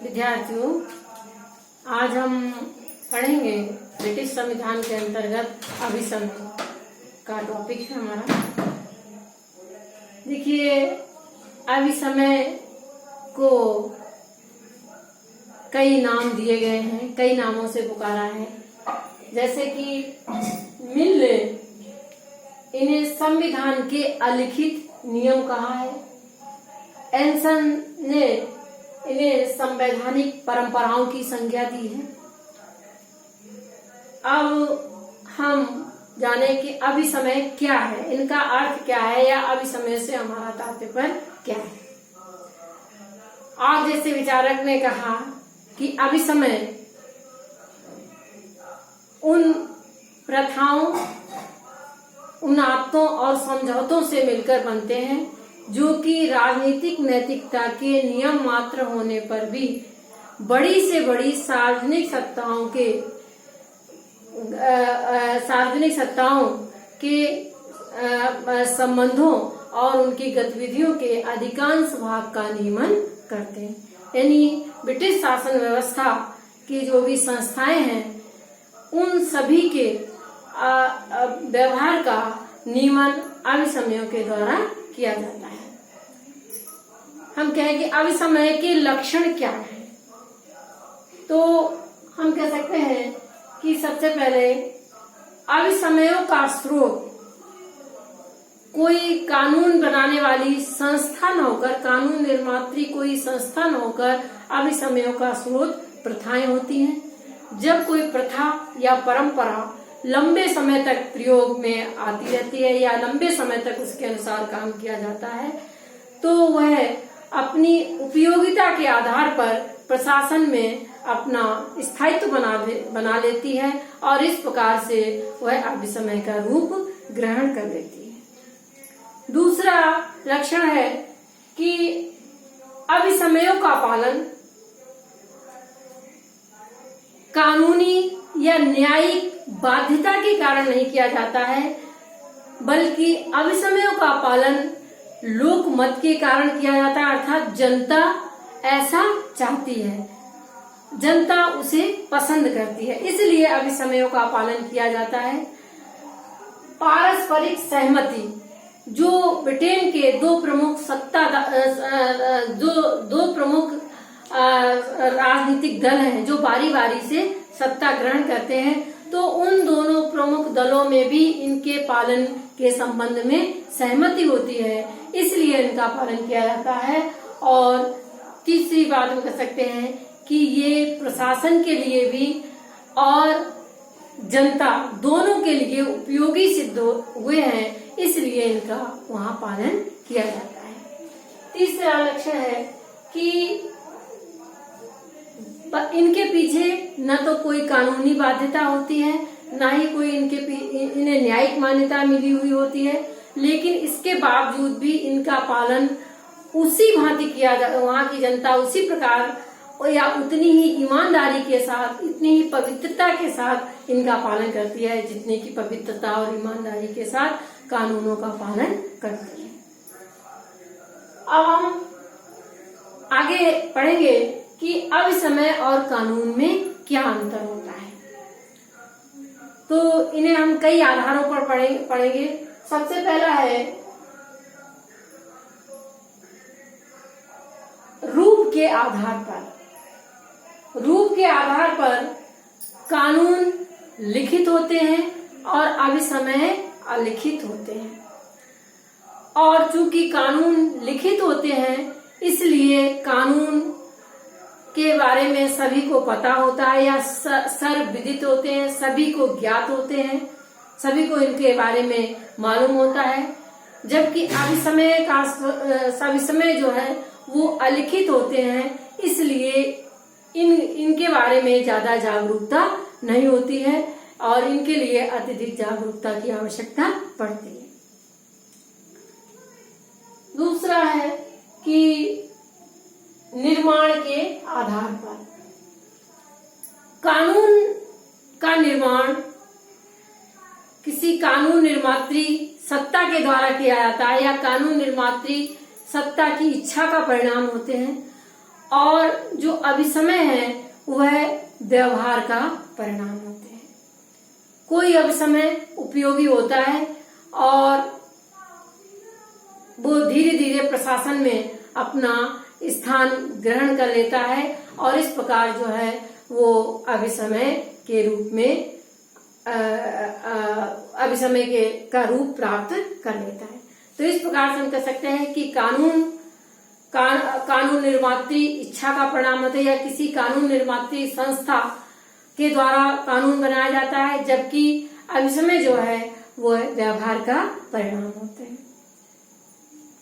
विद्यार्थियों, आज हम पढ़ेंगे ब्रिटिश संविधान के अंतर्गत अभिसमय का टॉपिक है हमारा। देखिए, अभिसमय को कई नाम दिए गए हैं, कई नामों से पुकारा है। जैसे कि मिल ने इन्हें संविधान के अलिखित नियम कहा है। एंसन ने इन्हें संवैधानिक परंपराओं की संज्ञा दी है। अब हम जाने कि अभिसमय क्या है, इनका अर्थ क्या है, या अभिसमय से हमारा तात्पर्य क्या है। आज जैसे विचारक ने कहा कि अभिसमय उन प्रथाओं, उन आदतों और समझौतों से मिलकर बनते हैं जो कि राजनीतिक नैतिकता के नियम मात्र होने पर भी बड़ी से बड़ी सार्वजनिक सत्ताओं के संबंधों और उनकी गतिविधियों के अधिकांश भाग का नियमन करते हैं। यानी ब्रिटिश शासन व्यवस्था की जो भी संस्थाएं हैं, उन सभी के व्यवहार का नियमन अभिसमयों के द्वारा किया जाता है। हम कहें कि अभिसमय के लक्षण क्या है, तो हम कह सकते हैं कि सबसे पहले अभिसमयों का स्रोत कोई कानून बनाने वाली संस्था न होकर, कानून निर्मात्री कोई संस्था न होकर अभिसमयों का स्रोत प्रथाएं होती हैं। जब कोई प्रथा या परंपरा लंबे समय तक प्रयोग में आती रहती है या लंबे समय तक उसके अनुसार काम किया जाता है, तो वह अपनी उपयोगिता के आधार पर प्रशासन में अपना स्थायित्व बना लेती है और इस प्रकार से वह अभिसमय का रूप ग्रहण कर लेती है। दूसरा लक्षण है कि अभिसमयों का पालन कानूनी या न्यायिक बाध्यता के कारण नहीं किया जाता है, बल्कि अभिसमयों का पालन लोक मत के कारण किया जाता है। अर्थात जनता ऐसा चाहती है, जनता उसे पसंद करती है, इसलिए अभिसमयों का पालन किया जाता है। पारस्परिक सहमति, जो ब्रिटेन के दो प्रमुख राजनीतिक दल हैं जो बारी बारी से सत्ता ग्रहण करते हैं, तो उन दोनों प्रमुख दलों में भी इनके पालन के संबंध में सहमति होती है, इसलिए इनका पालन किया जाता है। और तीसरी बात हम कह सकते हैं कि ये प्रशासन के लिए भी और जनता दोनों के लिए उपयोगी सिद्ध हुए हैं, इसलिए इनका वहां पालन किया जाता है। तीसरा लक्षण है कि इनके पीछे न तो कोई कानूनी बाध्यता होती है, न ही कोई इन्हें न्यायिक मान्यता मिली हुई होती है, लेकिन इसके बावजूद भी इनका पालन उसी भांति किया जाता है। वहां की जनता उसी प्रकार या उतनी ही ईमानदारी के साथ, इतनी ही पवित्रता के साथ इनका पालन करती है जितनी की पवित्रता और ईमानदारी के साथ कानूनों का पालन करती है। अब हम आगे पढ़ेंगे कि अभिसमय और कानून में क्या अंतर होता है। तो इन्हें हम कई आधारों पर पढ़ेंगे। सबसे पहला है रूप के आधार पर। रूप के आधार पर कानून लिखित होते हैं और अभिसमय अलिखित होते हैं। और चूंकि कानून लिखित होते हैं, इसलिए कानून के बारे में सभी को पता होता है या सर्वविदित होते हैं, सभी को ज्ञात होते हैं, सभी को इनके बारे में मालूम होता है। जबकि अभिसमय जो है वो अलिखित होते हैं, इसलिए इनके बारे में ज्यादा जागरूकता नहीं होती है और इनके लिए अत्यधिक जागरूकता की आवश्यकता पड़ती है। दूसरा है कि निर्माण के आधार पर कानून का निर्माण किसी कानून निर्मात्री सत्ता के द्वारा किया जाता है या कानून निर्मात्री सत्ता की इच्छा का परिणाम होते हैं और जो अभिसमय है वह व्यवहार का परिणाम होते हैं। कोई अभिसमय उपयोगी होता है और वो धीरे धीरे प्रशासन में अपना स्थान ग्रहण कर लेता है और इस प्रकार जो है वो अभिसमय के रूप में अभिसमय का रूप प्राप्त कर लेता है। तो इस प्रकार से हम कह सकते हैं कि कानून निर्मात्री इच्छा का परिणाम होता है या किसी कानून निर्मात्री संस्था के द्वारा कानून बनाया जाता है, जबकि अभिसमय जो है वो व्यवहार का परिणाम होते हैं।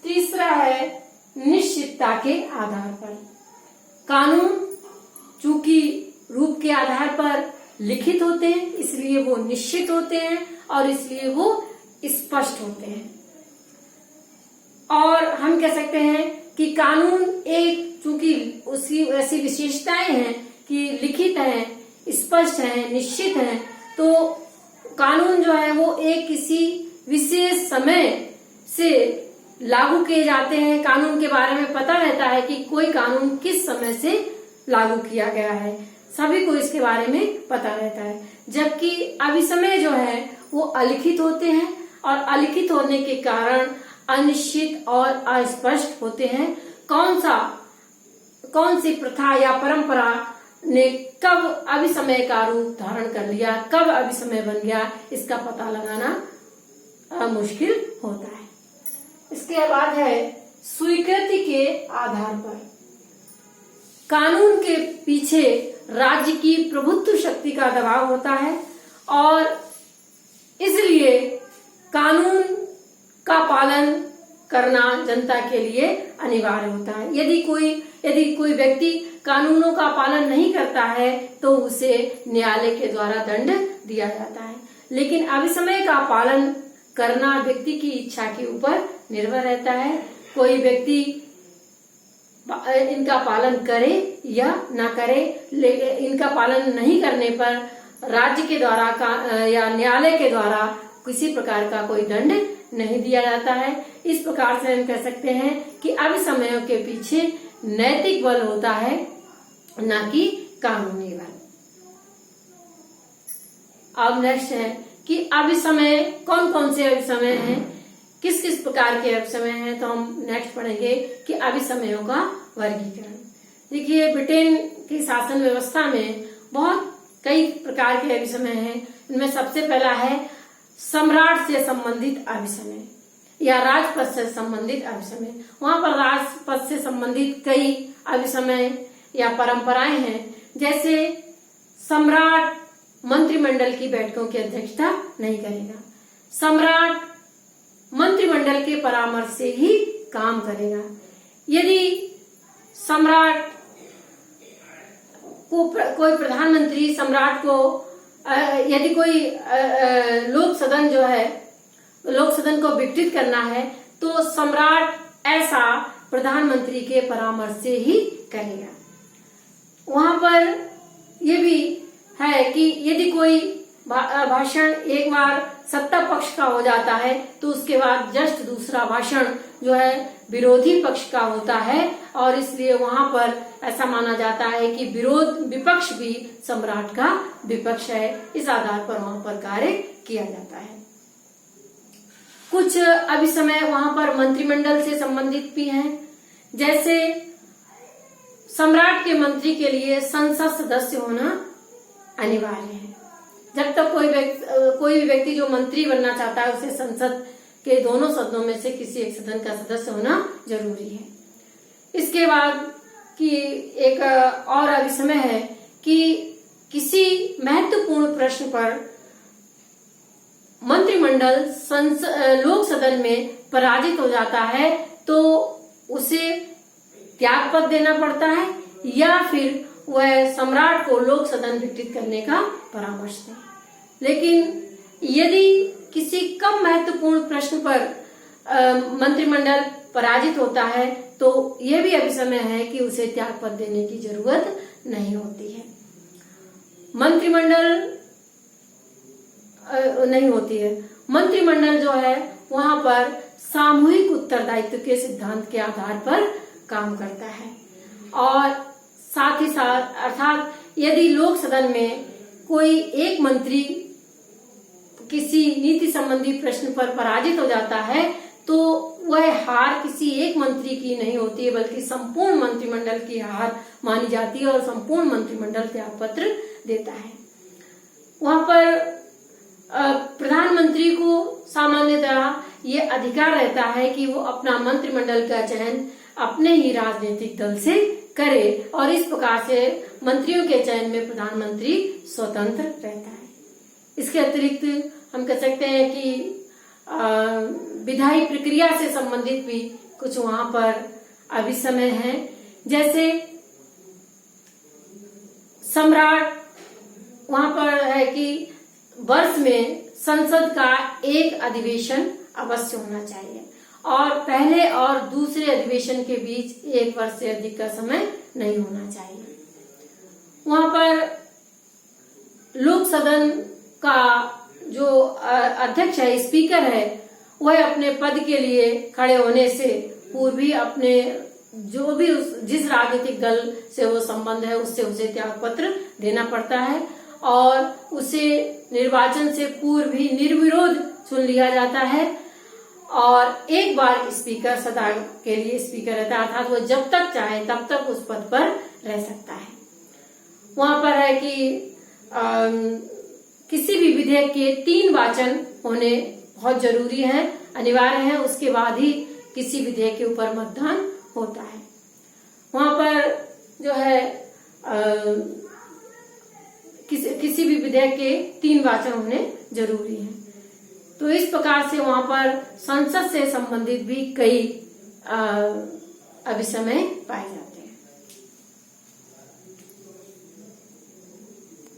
तीसरा है निश्चितता के आधार पर। कानून चूंकि रूप के आधार पर लिखित होते हैं इसलिए वो निश्चित होते हैं और इसलिए वो स्पष्ट होते हैं। और हम कह सकते हैं कि कानून एक चूंकि उसकी ऐसी विशेषताएं हैं कि लिखित है, स्पष्ट है, निश्चित है, तो कानून जो है वो एक किसी विशेष समय से लागू किए जाते हैं। कानून के बारे में पता रहता है कि कोई कानून किस समय से लागू किया गया है, सभी को इसके बारे में पता रहता है। जबकि अभिसमय जो है वो अलिखित होते हैं और अलिखित होने के कारण अनिश्चित और अस्पष्ट होते हैं। कौन सी प्रथा या परंपरा ने कब अभिसमय का रूप धारण कर लिया, कब अभिसमय बन गया, इसका पता लगाना मुश्किल होता है। इसके बाद है स्वीकृति के आधार पर। कानून के पीछे राज्य की प्रभुत्व शक्ति का दबाव होता है और इसलिए कानून का पालन करना जनता के लिए अनिवार्य होता है। यदि कोई व्यक्ति कानूनों का पालन नहीं करता है तो उसे न्यायालय के द्वारा दंड दिया जाता है। लेकिन अभिसमय का पालन करना व्यक्ति की इच्छा के ऊपर निर्भर रहता है। कोई व्यक्ति इनका पालन करे या ना करे, इनका पालन नहीं करने पर राज्य के द्वारा या न्यायालय के द्वारा किसी प्रकार का कोई दंड नहीं दिया जाता है। इस प्रकार से हम कह सकते हैं कि अभिसमयों के पीछे नैतिक बल होता है, ना कि कानूनी बल। अब नेक्स्ट है कि अभिसमय कौन कौन से अभिसमय हैं, किस किस प्रकार के अभिसमय हैं। तो हम नेक्स्ट पढ़ेंगे कि अभिसमयों का वर्गीकरण। देखिए, ब्रिटेन की शासन व्यवस्था में बहुत कई प्रकार के अभिसमय हैं। इनमें सबसे पहला है सम्राट से संबंधित अभिसमय या राजपद से संबंधित अभिसमय। वहां पर राजपद से संबंधित कई अभिसमय या परंपराएं हैं। जैसे सम्राट मंत्रिमंडल की बैठकों की अध्यक्षता नहीं करेगा, सम्राट मंत्रिमंडल के परामर्श से ही काम करेगा। यदि सम्राट को कोई प्रधानमंत्री सम्राट को यदि कोई लोक सदन जो है लोक सदन को विघटित करना है तो सम्राट ऐसा प्रधानमंत्री के परामर्श से ही करेगा। वहां पर यह भी है कि यदि कोई भाषण एक बार सत्ता पक्ष का हो जाता है तो उसके बाद जस्ट दूसरा भाषण जो है विरोधी पक्ष का होता है और इसलिए वहां पर ऐसा माना जाता है कि विपक्ष भी सम्राट का विपक्ष है। इस आधार पर वहां पर कार्य किया जाता है। कुछ अभिसमय वहां पर मंत्रिमंडल से संबंधित भी हैं। जैसे सम्राट के मंत्री के लिए संसद सदस्य होना अनिवार्य है। जब तक कोई भी व्यक्ति जो मंत्री बनना चाहता है उसे संसद के दोनों सदनों में से किसी एक सदन का सदस्य होना जरूरी है। इसके बाद की एक और अभिसमय है कि किसी महत्वपूर्ण प्रश्न पर मंत्रिमंडल लोक सदन में पराजित हो जाता है तो उसे त्याग पद देना पड़ता है या फिर वह सम्राट को लोक सदन विघटित करने का परामर्श दें। लेकिन यदि किसी कम महत्वपूर्ण प्रश्न पर मंत्रिमंडल पराजित होता है तो यह भी अभिसमय है कि उसे त्याग पद देने की जरूरत नहीं होती है। मंत्रिमंडल जो है वहां पर सामूहिक उत्तरदायित्व के सिद्धांत के आधार पर काम करता है और साथ ही साथ अर्थात यदि लोक सदन में कोई एक मंत्री किसी नीति संबंधी प्रश्न पर पराजित हो जाता है तो वह हार किसी एक मंत्री की नहीं होती है, बल्कि संपूर्ण मंत्रिमंडल की हार मानी जाती है और संपूर्ण मंत्रिमंडल त्याग पत्र देता है। वहां पर प्रधानमंत्री को सामान्यतः ये अधिकार रहता है कि वो अपना मंत्रिमंडल का चयन अपने ही राजनीतिक दल से करे और इस प्रकार से मंत्रियों के चयन में प्रधानमंत्री स्वतंत्र रहता है। इसके अतिरिक्त हम कह सकते हैं कि विधायी प्रक्रिया से संबंधित भी कुछ वहां पर अभिसमय है। जैसे सम्राट वहां पर है कि वर्ष में संसद का एक अधिवेशन अवश्य होना चाहिए और पहले और दूसरे अधिवेशन के बीच 1 वर्ष से अधिक का समय नहीं होना चाहिए। वहां पर लोक सदन का जो अध्यक्ष है, स्पीकर है, वह अपने पद के लिए खड़े होने से पूर्व ही अपने जो भी जिस राजनीतिक दल से वो संबंध है उससे उसे त्याग पत्र देना पड़ता है और उसे निर्वाचन से पूर्व ही निर्विरोध चुन लिया जाता है और एक बार स्पीकर सदा के लिए स्पीकर रहता है, अर्थात वो जब तक चाहे तब तक उस पद पर रह सकता है। वहां पर है कि किसी भी विधेयक के 3 वाचन होने बहुत जरूरी है, अनिवार्य है, उसके बाद ही किसी विधेयक के ऊपर मतदान होता है। वहां पर जो है किसी भी विधेयक के 3 वाचन होने जरूरी है। तो इस प्रकार से वहां पर संसद से संबंधित भी कई अभिसमय पाए जाते हैं।